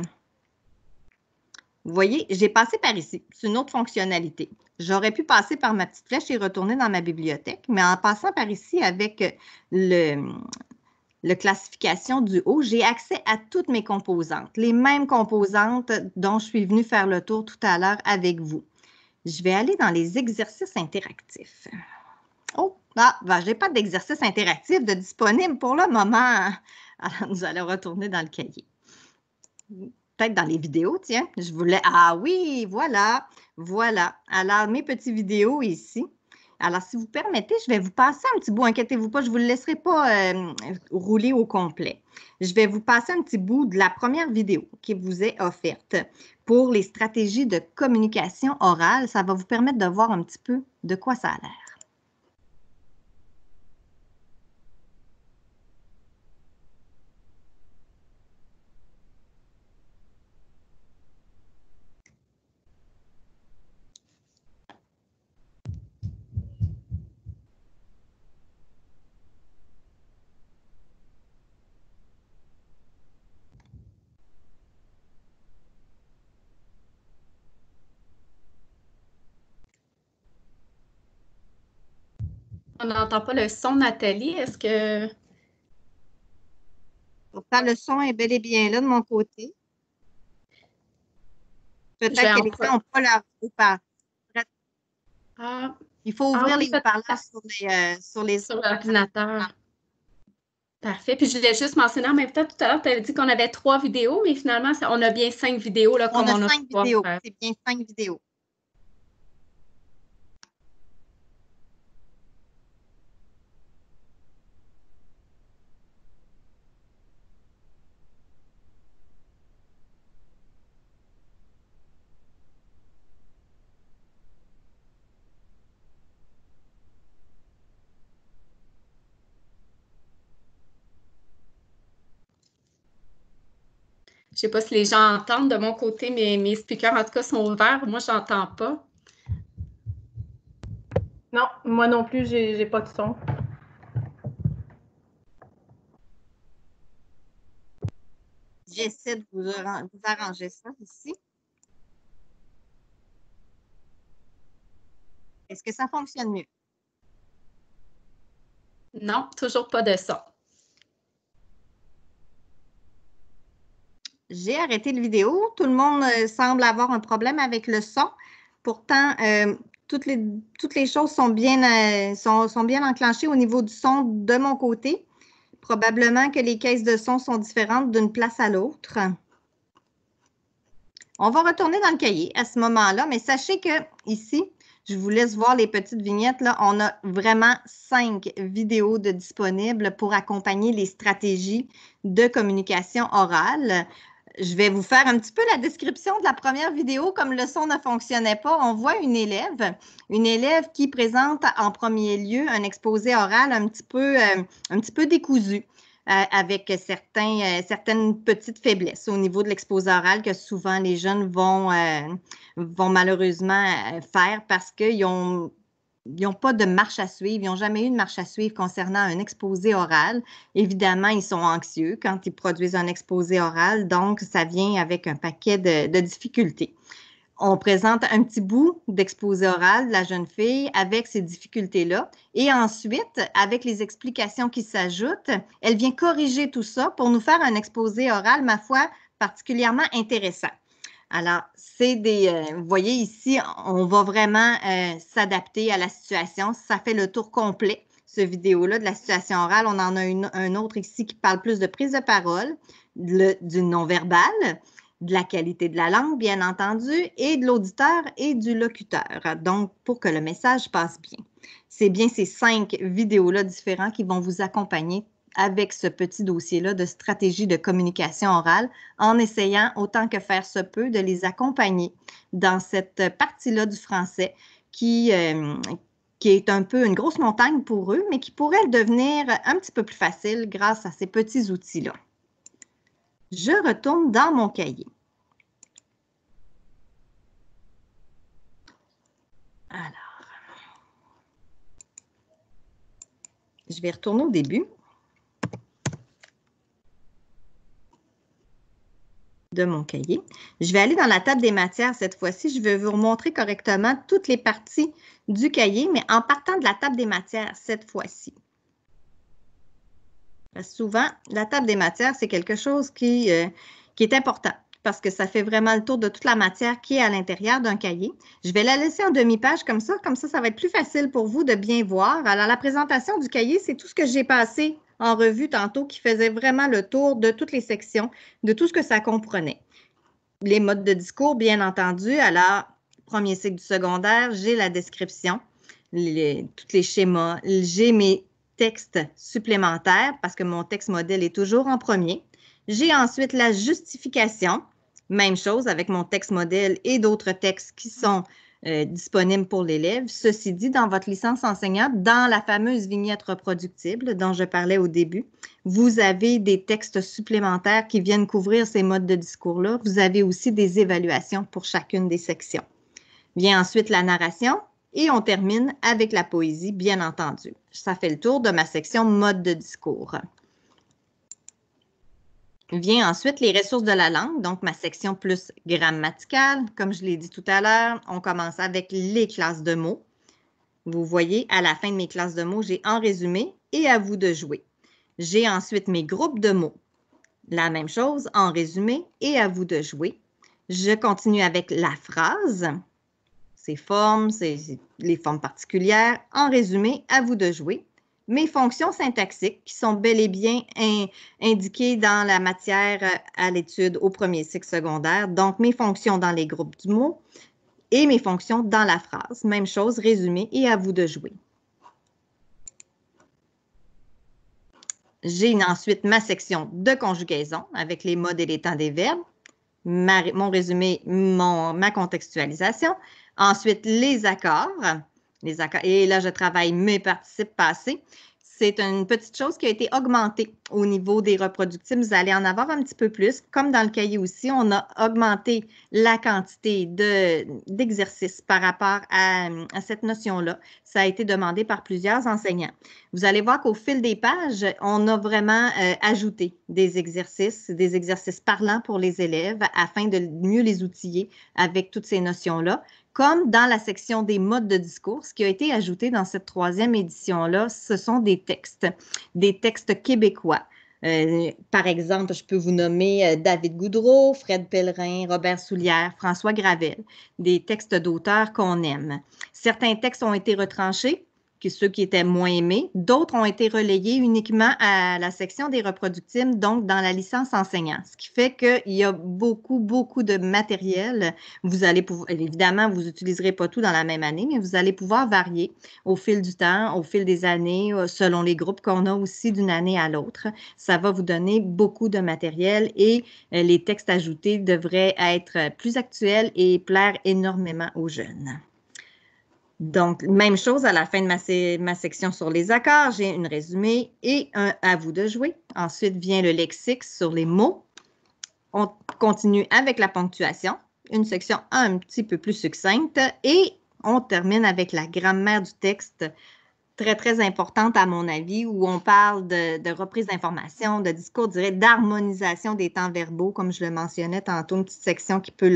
Vous voyez, j'ai passé par ici. C'est une autre fonctionnalité. J'aurais pu passer par ma petite flèche et retourner dans ma bibliothèque, mais en passant par ici avec le classification du haut, j'ai accès à toutes mes composantes, les mêmes composantes dont je suis venue faire le tour tout à l'heure avec vous. Je vais aller dans les exercices interactifs. Oh, je n'ai pas d'exercice interactif de disponible pour le moment. Alors, nous allons retourner dans le cahier. Peut-être dans les vidéos, tiens. Je voulais... Ah oui, voilà. Alors, mes petites vidéos ici. Alors, si vous permettez, je vais vous passer un petit bout. Inquiétez-vous pas, je ne vous le laisserai pas rouler au complet. Je vais vous passer un petit bout de la première vidéo qui vous est offerte pour les stratégies de communication orale. Ça va vous permettre de voir un petit peu de quoi ça a l'air. On n'entend pas le son, Nathalie. Est-ce que... Pourtant, le son est bel et bien là de mon côté. Peut-être que les gens n'ont pas leur haut-parleur. Il faut ouvrir les haut-parleurs sur l'ordinateur. Parfait. Puis je voulais juste mentionner en même temps, tout à l'heure, tu avais dit qu'on avait 3 vidéos, mais finalement, on a bien 5 vidéos, là, comme On a on a 5 vidéos. C'est bien 5 vidéos. Je ne sais pas si les gens entendent de mon côté, mais mes speakers, en tout cas, sont ouverts. Moi, je n'entends pas. Non, moi non plus, j'ai pas de son. J'essaie de vous arranger ça ici. Est-ce que ça fonctionne mieux? Non, toujours pas de son. J'ai arrêté la vidéo. Tout le monde semble avoir un problème avec le son. Pourtant, toutes les choses sont bien, sont bien enclenchées au niveau du son de mon côté. Probablement que les caisses de son sont différentes d'une place à l'autre. On va retourner dans le cahier à ce moment-là, mais sachez que ici, je vous laisse voir les petites vignettes. Là, on a vraiment 5 vidéos de disponibles pour accompagner les stratégies de communication orale. Je vais vous faire un petit peu la description de la première vidéo. Comme le son ne fonctionnait pas, on voit une élève qui présente en premier lieu un exposé oral un petit peu décousu. Avec certaines petites faiblesses au niveau de l'exposé oral que souvent les jeunes vont malheureusement faire parce qu'ils n'ont pas de marche à suivre, ils n'ont jamais eu de marche à suivre concernant un exposé oral. Évidemment, ils sont anxieux quand ils produisent un exposé oral, donc ça vient avec un paquet de difficultés. On présente un petit bout d'exposé oral de la jeune fille avec ces difficultés-là. Et ensuite, avec les explications qui s'ajoutent, elle vient corriger tout ça pour nous faire un exposé oral, ma foi, particulièrement intéressant. Alors, vous voyez ici, on va vraiment s'adapter à la situation. Ça fait le tour complet, ce vidéo-là de la situation orale. On en a un autre ici qui parle plus de prise de parole, du non-verbal, de la qualité de la langue, bien entendu, et de l'auditeur et du locuteur. Donc, pour que le message passe bien. C'est bien ces 5 vidéos-là différents qui vont vous accompagner avec ce petit dossier-là de stratégie de communication orale en essayant autant que faire se peut de les accompagner dans cette partie-là du français qui est un peu une grosse montagne pour eux, mais qui pourrait devenir un petit peu plus facile grâce à ces petits outils-là. Je retourne dans mon cahier. Alors, je vais retourner au début de mon cahier. Je vais aller dans la table des matières cette fois-ci. Je vais vous remontrer correctement toutes les parties du cahier, mais en partant de la table des matières cette fois-ci. Souvent, la table des matières, c'est quelque chose qui est important parce que ça fait vraiment le tour de toute la matière qui est à l'intérieur d'un cahier. Je vais la laisser en demi-page comme ça ça va être plus facile pour vous de bien voir. Alors, la présentation du cahier, c'est tout ce que j'ai passé en revue tantôt qui faisait vraiment le tour de toutes les sections, de tout ce que ça comprenait. Les modes de discours, bien entendu. Alors, premier cycle du secondaire, j'ai la description, tous les schémas, j'ai mes textes supplémentaires parce que mon texte modèle est toujours en premier. J'ai ensuite la justification, même chose avec mon texte modèle et d'autres textes qui sont disponibles pour l'élève. Ceci dit, dans votre licence enseignante, dans la fameuse vignette reproductible dont je parlais au début, vous avez des textes supplémentaires qui viennent couvrir ces modes de discours-là. Vous avez aussi des évaluations pour chacune des sections. Vient ensuite la narration et on termine avec la poésie, bien entendu. Ça fait le tour de ma section mode de discours. Vient ensuite les ressources de la langue, donc ma section plus grammaticale. Comme je l'ai dit tout à l'heure, on commence avec les classes de mots. Vous voyez, à la fin de mes classes de mots, j'ai en résumé et à vous de jouer. J'ai ensuite mes groupes de mots. La même chose, en résumé et à vous de jouer. Je continue avec la phrase, ses formes, les formes particulières. En résumé, à vous de jouer. mes fonctions syntaxiques qui sont bel et bien indiquées dans la matière à l'étude au premier cycle secondaire. Donc, mes fonctions dans les groupes du mot et mes fonctions dans la phrase. Même chose, résumé et à vous de jouer. J'ai ensuite ma section de conjugaison avec les modes et les temps des verbes, mon résumé, ma contextualisation. Ensuite, les accords. Et là, je travaille mes participes passés. C'est une petite chose qui a été augmentée au niveau des reproductibles. Vous allez en avoir un petit peu plus. Comme dans le cahier aussi, on a augmenté la quantité d'exercices par rapport à cette notion-là. Ça a été demandé par plusieurs enseignants. Vous allez voir qu'au fil des pages, on a vraiment ajouté des exercices parlants pour les élèves afin de mieux les outiller avec toutes ces notions-là. Comme dans la section des modes de discours, ce qui a été ajouté dans cette 3e édition-là, ce sont des textes québécois. Par exemple, je peux vous nommer David Goudreau, Fred Pellerin, Robert Soulière, François Gravel, des textes d'auteurs qu'on aime. Certains textes ont été retranchés, ceux qui étaient moins aimés. D'autres ont été relayés uniquement à la section des reproductibles, donc dans la licence enseignant. Ce qui fait qu'il y a beaucoup de matériel. Vous allez pouvoir, évidemment, vous n'utiliserez pas tout dans la même année, mais vous allez pouvoir varier au fil du temps, au fil des années, selon les groupes qu'on a aussi d'une année à l'autre. Ça va vous donner beaucoup de matériel et les textes ajoutés devraient être plus actuels et plaire énormément aux jeunes. Donc, même chose à la fin de ma section sur les accords, j'ai une résumé et un à vous de jouer. Ensuite vient le lexique sur les mots. On continue avec la ponctuation, une section un petit peu plus succincte et on termine avec la grammaire du texte, très importante à mon avis, où on parle de reprise d'informations, de discours direct, d'harmonisation des temps verbaux, comme je le mentionnais tantôt, une petite section qui peut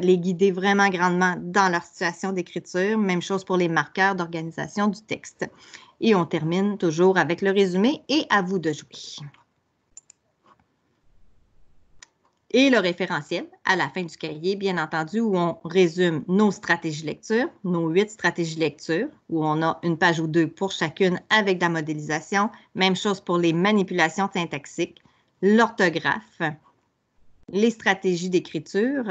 les guider vraiment grandement dans leur situation d'écriture. Même chose pour les marqueurs d'organisation du texte. Et on termine toujours avec le résumé et à vous de jouer. Et le référentiel à la fin du cahier, bien entendu, où on résume nos stratégies lecture, nos 8 stratégies lecture, où on a une page ou 2 pour chacune avec de la modélisation. Même chose pour les manipulations syntaxiques, l'orthographe, les stratégies d'écriture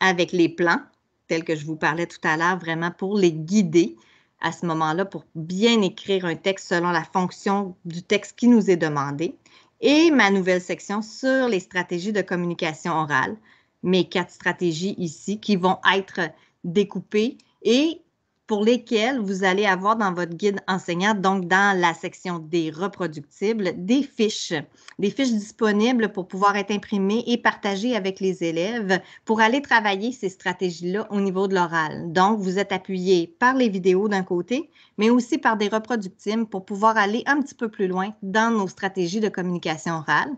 avec les plans, tels que je vous parlais tout à l'heure, vraiment pour les guider à ce moment-là, pour bien écrire un texte selon la fonction du texte qui nous est demandé. Et ma nouvelle section sur les stratégies de communication orale, mes 4 stratégies ici qui vont être découpées et pour lesquelles vous allez avoir dans votre guide enseignant, donc dans la section des reproductibles, des fiches disponibles pour pouvoir être imprimées et partagées avec les élèves pour aller travailler ces stratégies-là au niveau de l'oral. Donc, vous êtes appuyé par les vidéos d'un côté, mais aussi par des reproductibles pour pouvoir aller un petit peu plus loin dans nos stratégies de communication orale.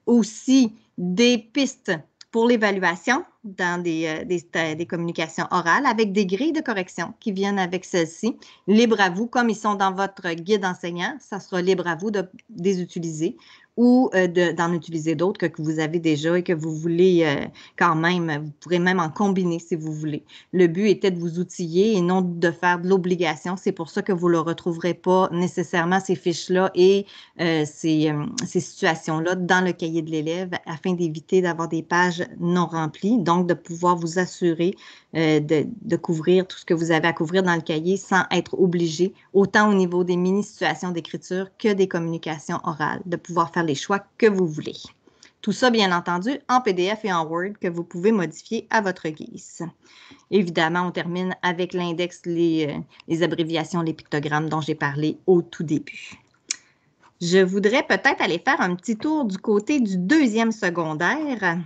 Aussi, des pistes pour l'évaluation dans des communications orales avec des grilles de correction qui viennent avec celles-ci. Libre à vous, comme ils sont dans votre guide enseignant, ça sera libre à vous de les utiliser ou d'en utiliser d'autres que vous avez déjà et que vous voulez quand même, vous pourrez même en combiner si vous voulez. Le but était de vous outiller et non de faire de l'obligation. C'est pour ça que vous ne retrouverez pas nécessairement ces fiches-là et ces situations-là dans le cahier de l'élève afin d'éviter d'avoir des pages non remplies. Donc, de pouvoir vous assurer de couvrir tout ce que vous avez à couvrir dans le cahier sans être obligé, autant au niveau des mini-situations d'écriture que des communications orales, de pouvoir faire les choix que vous voulez. Tout ça, bien entendu, en PDF et en Word que vous pouvez modifier à votre guise. Évidemment, on termine avec l'index, les abréviations, les pictogrammes dont j'ai parlé au tout début. Je voudrais peut-être aller faire un petit tour du côté du 2e secondaire.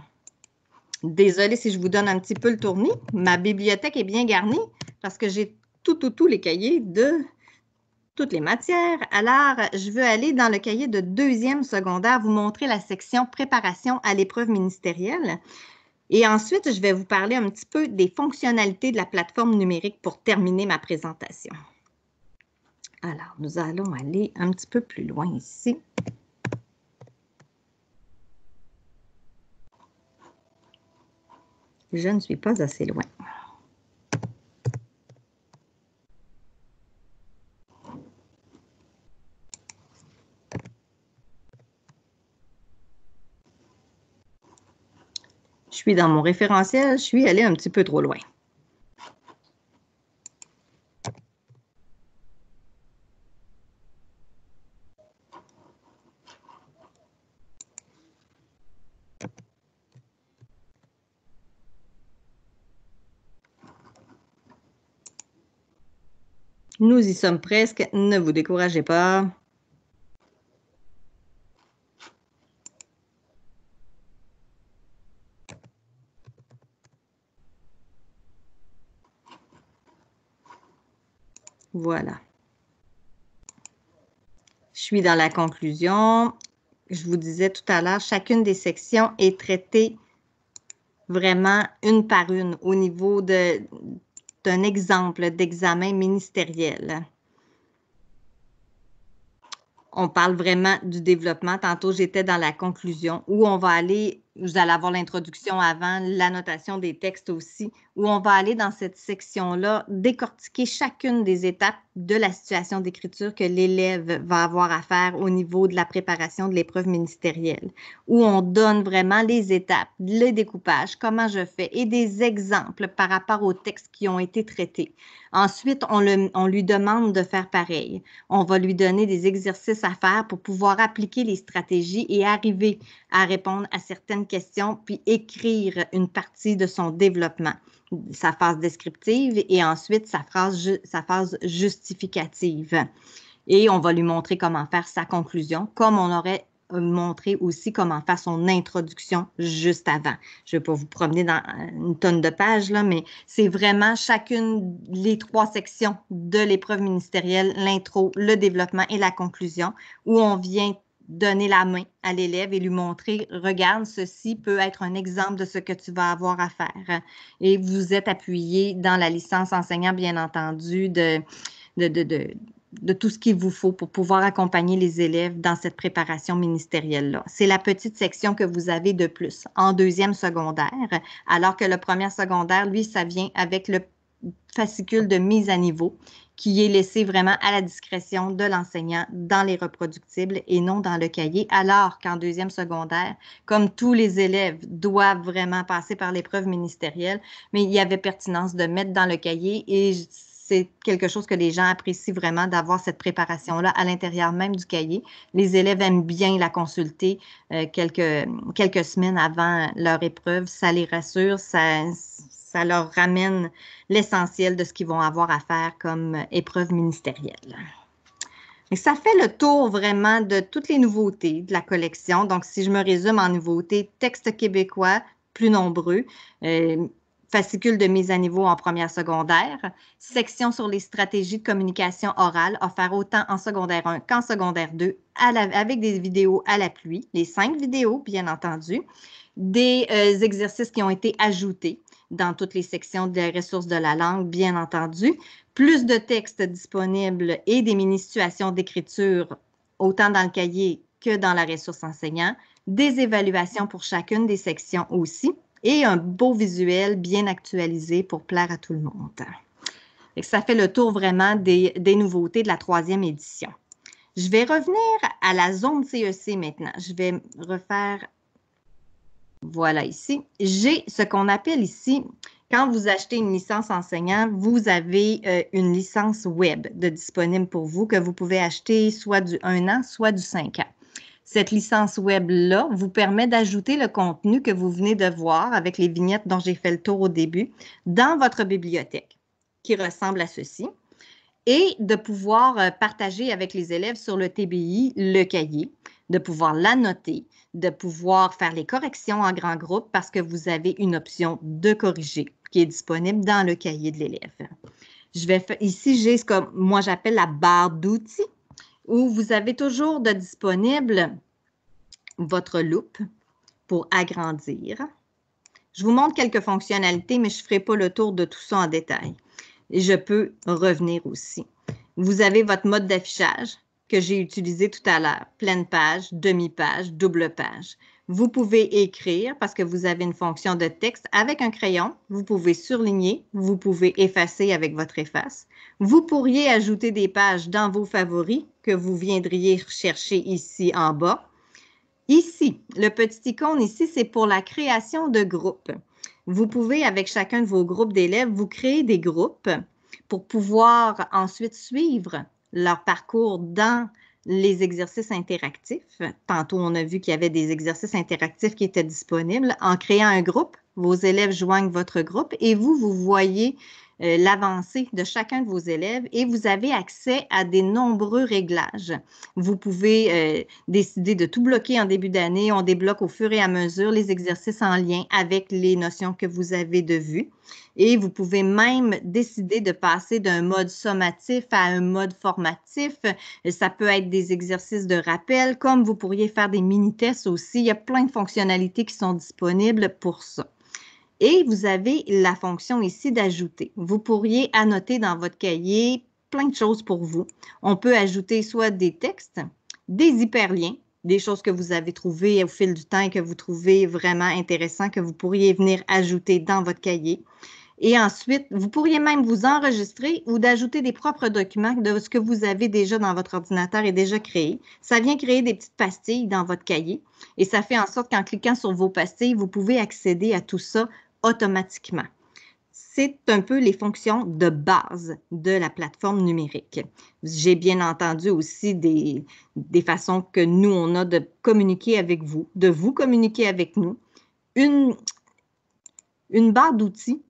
Désolée si je vous donne un petit peu le tournis. Ma bibliothèque est bien garnie parce que j'ai tous les cahiers de toutes les matières. Alors, je veux aller dans le cahier de 2e secondaire, vous montrer la section préparation à l'épreuve ministérielle. Et ensuite, je vais vous parler un petit peu des fonctionnalités de la plateforme numérique pour terminer ma présentation. Alors, nous allons aller un petit peu plus loin ici. Je ne suis pas assez loin. suis dans mon référentiel, je suis allée un petit peu trop loin. Nous y sommes presque, ne vous découragez pas. Voilà. Je suis dans la conclusion. Je vous disais tout à l'heure, chacune des sections est traitée vraiment une par une au niveau d'un exemple d'examen ministériel. On parle vraiment du développement. Tantôt, j'étais dans la conclusion où on va aller, vous allez avoir l'introduction avant, l'annotation des textes aussi, où on va aller dans cette section-là décortiquer chacune des étapes de la situation d'écriture que l'élève va avoir à faire au niveau de la préparation de l'épreuve ministérielle, où on donne vraiment les étapes, le découpage, comment je fais et des exemples par rapport aux textes qui ont été traités. Ensuite, on lui demande de faire pareil. On va lui donner des exercices à faire pour pouvoir appliquer les stratégies et arriver à répondre à certaines questions, puis écrire une partie de son développement, sa phase descriptive et ensuite sa phase justificative. Et on va lui montrer comment faire sa conclusion, comme on aurait montré aussi comment faire son introduction juste avant. Je ne vais pas vous promener dans une tonne de pages, là, mais c'est vraiment chacune, les 3 sections de l'épreuve ministérielle, l'intro, le développement et la conclusion, où on vient donner la main à l'élève et lui montrer, regarde, ceci peut être un exemple de ce que tu vas avoir à faire. Et vous êtes appuyé dans la licence enseignant, bien entendu, de tout ce qu'il vous faut pour pouvoir accompagner les élèves dans cette préparation ministérielle-là. C'est la petite section que vous avez de plus en 2e secondaire, alors que le 1er secondaire, lui, ça vient avec le fascicule de mise à niveau qui est laissé vraiment à la discrétion de l'enseignant dans les reproductibles et non dans le cahier, alors qu'en 2e secondaire, comme tous les élèves doivent vraiment passer par l'épreuve ministérielle, mais il y avait pertinence de mettre dans le cahier et c'est quelque chose que les gens apprécient vraiment d'avoir cette préparation-là à l'intérieur même du cahier. Les élèves aiment bien la consulter quelques semaines avant leur épreuve. Ça les rassure, ça leur ramène l'essentiel de ce qu'ils vont avoir à faire comme épreuve ministérielle. Et ça fait le tour vraiment de toutes les nouveautés de la collection. Donc, si je me résume en nouveautés, textes québécois plus nombreux, fascicule de mise à niveau en 1er secondaire, section sur les stratégies de communication orale offert autant en secondaire 1 qu'en secondaire 2 avec des vidéos à l'appui, les 5 vidéos bien entendu, des exercices qui ont été ajoutés dans toutes les sections des ressources de la langue, bien entendu, plus de textes disponibles et des mini-situations d'écriture autant dans le cahier que dans la ressource enseignant, des évaluations pour chacune des sections aussi, et un beau visuel bien actualisé pour plaire à tout le monde. Et ça fait le tour vraiment des nouveautés de la 3e édition. Je vais revenir à la zone CEC maintenant. Je vais refaire, voilà ici. J'ai ce qu'on appelle ici, quand vous achetez une licence enseignant, vous avez une licence web de disponible pour vous que vous pouvez acheter soit du 1 an, soit du 5 ans. Cette licence web-là vous permet d'ajouter le contenu que vous venez de voir avec les vignettes dont j'ai fait le tour au début dans votre bibliothèque, qui ressemble à ceci, et de pouvoir partager avec les élèves sur le TBI le cahier, de pouvoir l'annoter, de pouvoir faire les corrections en grand groupe parce que vous avez une option de corriger qui est disponible dans le cahier de l'élève. Ici, j'ai ce que moi j'appelle la barre d'outils, où vous avez toujours de disponible votre loupe pour agrandir. Je vous montre quelques fonctionnalités, mais je ne ferai pas le tour de tout ça en détail. Et je peux revenir aussi. Vous avez votre mode d'affichage que j'ai utilisé tout à l'heure. Pleine page, demi-page, double page. Vous pouvez écrire parce que vous avez une fonction de texte avec un crayon. Vous pouvez surligner. Vous pouvez effacer avec votre efface. Vous pourriez ajouter des pages dans vos favoris que vous viendriez chercher ici en bas. Ici, le petit icône ici, c'est pour la création de groupes. Vous pouvez, avec chacun de vos groupes d'élèves, vous créer des groupes pour pouvoir ensuite suivre leur parcours dans les exercices interactifs. Tantôt, on a vu qu'il y avait des exercices interactifs qui étaient disponibles. En créant un groupe, vos élèves joignent votre groupe et vous voyez l'avancée de chacun de vos élèves et vous avez accès à des nombreux réglages. Vous pouvez décider de tout bloquer en début d'année. On débloque au fur et à mesure les exercices en lien avec les notions que vous avez de vue. Et vous pouvez même décider de passer d'un mode sommatif à un mode formatif. Ça peut être des exercices de rappel, comme vous pourriez faire des mini-tests aussi. Il y a plein de fonctionnalités qui sont disponibles pour ça. Et vous avez la fonction ici d'ajouter. Vous pourriez annoter dans votre cahier plein de choses pour vous. On peut ajouter soit des textes, des hyperliens, des choses que vous avez trouvées au fil du temps et que vous trouvez vraiment intéressant, que vous pourriez venir ajouter dans votre cahier. Et ensuite, vous pourriez même vous enregistrer ou d'ajouter des propres documents de ce que vous avez déjà dans votre ordinateur et déjà créé. Ça vient créer des petites pastilles dans votre cahier et ça fait en sorte qu'en cliquant sur vos pastilles, vous pouvez accéder à tout ça automatiquement. C'est un peu les fonctions de base de la plateforme numérique. J'ai bien entendu aussi des façons que nous, on a de communiquer avec vous, de vous communiquer avec nous. Une barre d'outils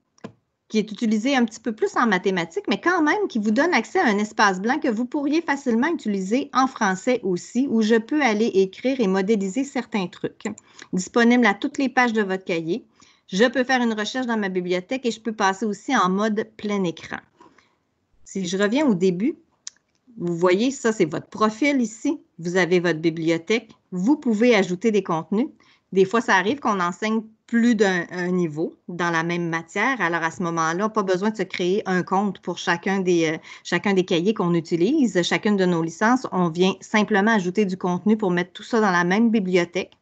qui est utilisée un petit peu plus en mathématiques, mais quand même qui vous donne accès à un espace blanc que vous pourriez facilement utiliser en français aussi, où je peux aller écrire et modéliser certains trucs. Disponible à toutes les pages de votre cahier. Je peux faire une recherche dans ma bibliothèque et je peux passer aussi en mode plein écran. Si je reviens au début, vous voyez, ça, c'est votre profil ici. Vous avez votre bibliothèque. Vous pouvez ajouter des contenus. Des fois, ça arrive qu'on enseigne plus d'un niveau dans la même matière. Alors, à ce moment-là, pas besoin de se créer un compte pour chacun des cahiers qu'on utilise, chacune de nos licences. On vient simplement ajouter du contenu pour mettre tout ça dans la même bibliothèque.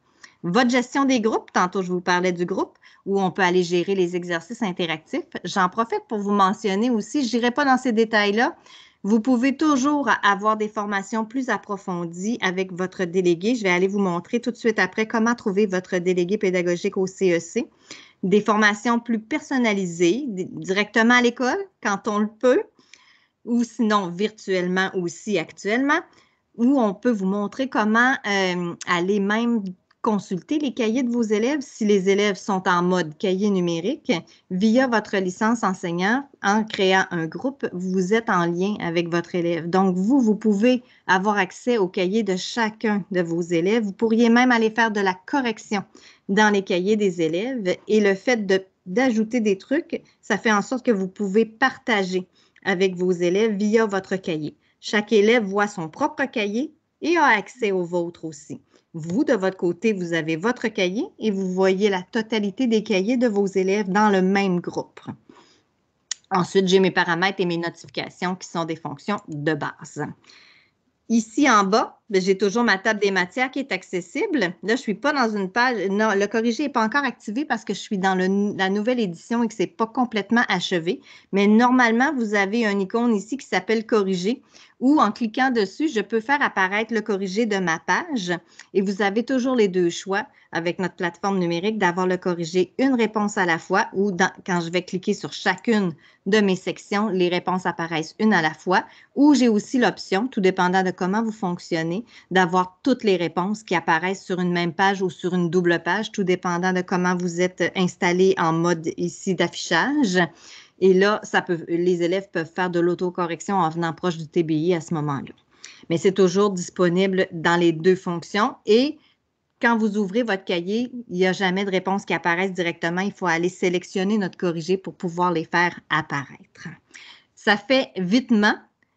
Votre gestion des groupes, tantôt je vous parlais du groupe, où on peut aller gérer les exercices interactifs. J'en profite pour vous mentionner aussi, je n'irai pas dans ces détails-là, vous pouvez toujours avoir des formations plus approfondies avec votre délégué. Je vais aller vous montrer tout de suite après comment trouver votre délégué pédagogique au CEC. Des formations plus personnalisées, directement à l'école, quand on le peut, ou sinon virtuellement aussi actuellement, où on peut vous montrer comment aller même consulter les cahiers de vos élèves si les élèves sont en mode cahier numérique. Via votre licence enseignant, en créant un groupe, vous êtes en lien avec votre élève. Donc, vous pouvez avoir accès au cahier de chacun de vos élèves. Vous pourriez même aller faire de la correction dans les cahiers des élèves. Et le fait d'ajouter des trucs, ça fait en sorte que vous pouvez partager avec vos élèves via votre cahier. Chaque élève voit son propre cahier et a accès au vôtre aussi. Vous, de votre côté, vous avez votre cahier et vous voyez la totalité des cahiers de vos élèves dans le même groupe. Ensuite, j'ai mes paramètres et mes notifications qui sont des fonctions de base. Ici, en bas, j'ai toujours ma table des matières qui est accessible. Là, je ne suis pas dans une page. Non, le corrigé n'est pas encore activé parce que je suis dans la nouvelle édition et que ce n'est pas complètement achevé. Mais normalement, vous avez un icône ici qui s'appelle corriger où, en cliquant dessus, je peux faire apparaître le corrigé de ma page. Et vous avez toujours les deux choix avec notre plateforme numérique d'avoir le corrigé une réponse à la fois ou quand je vais cliquer sur chacune de mes sections, les réponses apparaissent une à la fois. Ou j'ai aussi l'option, tout dépendant de comment vous fonctionnez, d'avoir toutes les réponses qui apparaissent sur une même page ou sur une double page, tout dépendant de comment vous êtes installé en mode ici d'affichage. Et là, les élèves peuvent faire de l'autocorrection en venant proche du TBI à ce moment-là. Mais c'est toujours disponible dans les deux fonctions. Et quand vous ouvrez votre cahier, il n'y a jamais de réponse qui apparaissent directement. Il faut aller sélectionner notre corrigé pour pouvoir les faire apparaître. Ça fait vitement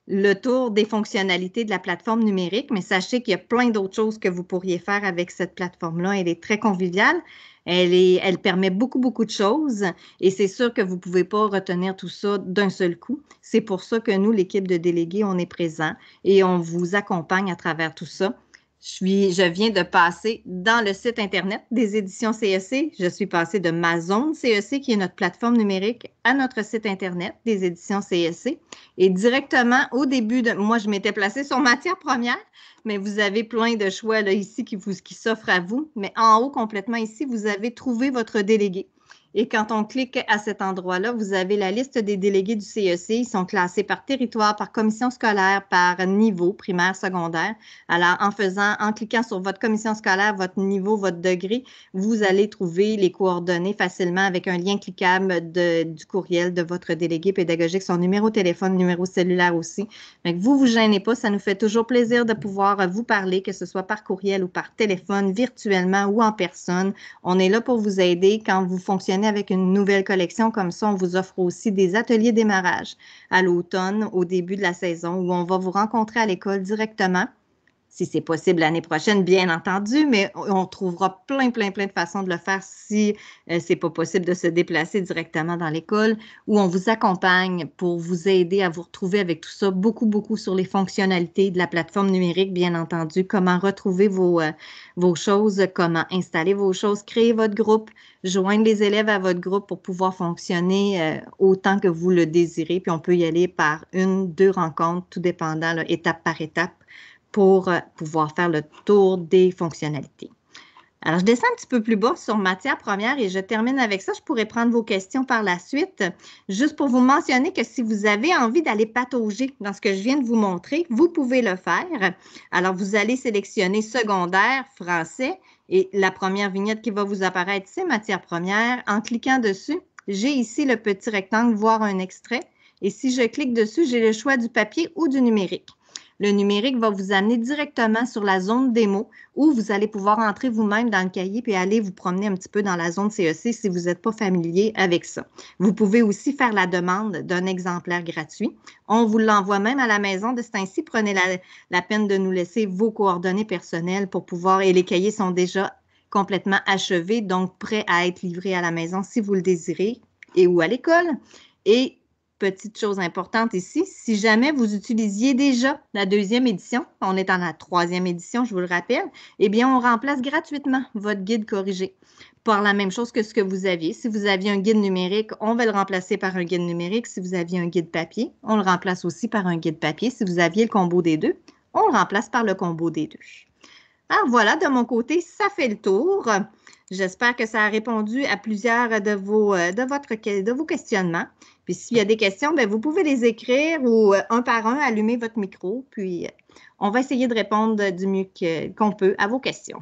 le tour des fonctionnalités de la plateforme numérique, mais sachez qu'il y a plein d'autres choses que vous pourriez faire avec cette plateforme-là. Elle est très conviviale. Elle permet beaucoup, beaucoup de choses et c'est sûr que vous ne pouvez pas retenir tout ça d'un seul coup. C'est pour ça que nous, l'équipe de délégués, on est présent et on vous accompagne à travers tout ça. Je viens de passer dans le site Internet des éditions CEC. Je suis passée de ma zone CEC, qui est notre plateforme numérique, à notre site Internet des éditions CEC. Et directement, au début moi, je m'étais placée sur matière première, mais vous avez plein de choix là, ici qui s'offrent à vous. Mais en haut, complètement ici, vous avez trouvé votre délégué. Et quand on clique à cet endroit-là, vous avez la liste des délégués du CEC. Ils sont classés par territoire, par commission scolaire, par niveau, primaire, secondaire. Alors, en cliquant sur votre commission scolaire, votre niveau, votre degré, vous allez trouver les coordonnées facilement avec un lien cliquable du courriel de votre délégué pédagogique, son numéro de téléphone, numéro cellulaire aussi. Donc, vous gênez pas. Ça nous fait toujours plaisir de pouvoir vous parler, que ce soit par courriel ou par téléphone, virtuellement ou en personne. On est là pour vous aider quand vous fonctionnez avec une nouvelle collection comme ça. On vous offre aussi des ateliers démarrage à l'automne, au début de la saison, où on va vous rencontrer à l'école directement. Si c'est possible l'année prochaine, bien entendu, mais on trouvera plein de façons de le faire si c'est pas possible de se déplacer directement dans l'école, où on vous accompagne pour vous aider à vous retrouver avec tout ça, beaucoup sur les fonctionnalités de la plateforme numérique, bien entendu, comment retrouver vos choses, comment installer vos choses, créer votre groupe, joindre les élèves à votre groupe pour pouvoir fonctionner autant que vous le désirez. Puis on peut y aller par 1, 2 rencontres, tout dépendant, là, étape par étape, pour pouvoir faire le tour des fonctionnalités. Alors, je descends un petit peu plus bas sur matière première et je termine avec ça. Je pourrais prendre vos questions par la suite. Juste pour vous mentionner que si vous avez envie d'aller patauger dans ce que je viens de vous montrer, vous pouvez le faire. Alors, vous allez sélectionner secondaire, français, et la première vignette qui va vous apparaître, c'est matière première. En cliquant dessus, j'ai ici le petit rectangle « Voir un extrait ». Et si je clique dessus, j'ai le choix du papier ou du numérique. Le numérique va vous amener directement sur la zone démo où vous allez pouvoir entrer vous-même dans le cahier puis aller vous promener un petit peu dans la zone CEC si vous n'êtes pas familier avec ça. Vous pouvez aussi faire la demande d'un exemplaire gratuit. On vous l'envoie même à la maison. De ce temps-ci, prenez la peine de nous laisser vos coordonnées personnelles pour pouvoir, et les cahiers sont déjà complètement achevés, donc prêts à être livrés à la maison si vous le désirez et ou à l'école. Et petite chose importante ici, si jamais vous utilisiez déjà la 2e édition, on est en la 3e édition, je vous le rappelle, eh bien, on remplace gratuitement votre guide corrigé par la même chose que ce que vous aviez. Si vous aviez un guide numérique, on va le remplacer par un guide numérique. Si vous aviez un guide papier, on le remplace aussi par un guide papier. Si vous aviez le combo des deux, on le remplace par le combo des deux. Alors voilà, de mon côté, ça fait le tour. J'espère que ça a répondu à plusieurs de vos questionnements. Puis s'il y a des questions, bien, vous pouvez les écrire ou un par un, allumer votre micro. Puis on va essayer de répondre du mieux qu'on peut à vos questions.